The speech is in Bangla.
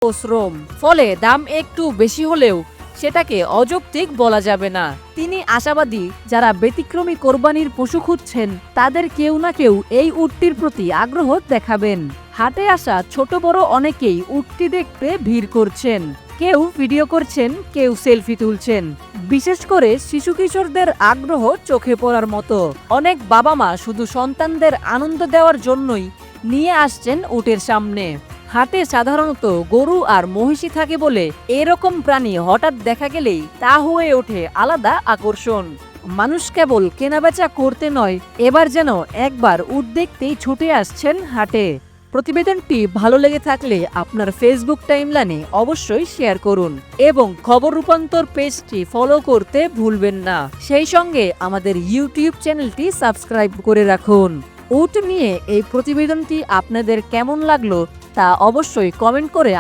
ও শ্রম, ফলে দাম একটু বেশি হলেও সেটাকে অযৌক্তিক বলা যাবে না। তিনি আশাবাদী, যারা ব্যতিক্রমী কোরবানির পশু খুঁজছেন তাদের কেউ না কেউ এই উটটির প্রতি আগ্রহ দেখাবেন। হাটে আসা ছোট বড় অনেকেই উটটি দেখতে ভিড় করছেন। কেউ ভিডিও করছেন, কেউ সেলফি তুলছেন। বিশেষ করে শিশু কিশোরদের আগ্রহ চোখে পড়ার মতো। অনেক বাবা মা শুধু সন্তানদের আনন্দ দেওয়ার জন্যই নিয়ে আসছেন উটের সামনে। হাটে সাধারণত গরু আর মহিষী থাকে বলে এরকম প্রাণী হঠাৎ দেখা গেলেই তা হয়ে ওঠে আলাদা আকর্ষণ। মানুষ কেবল কেনাবেচা করতে নয়, এবার যেন একবার উট দেখতেই ছুটে আসছেন হাটে। প্রতিবেদনটি ভালো লেগে থাকলে আপনার ফেসবুক টাইমলাইনে অবশ্যই শেয়ার করুন এবং খবর রূপান্তর পেজটি ফলো করতে ভুলবেন না। সেই সঙ্গে আমাদের ইউটিউব চ্যানেলটি সাবস্ক্রাইব করে রাখুন। উট নিয়ে এই প্রতিবেদনটি আপনাদের কেমন লাগলো তা অবশ্যই কমেন্ট করে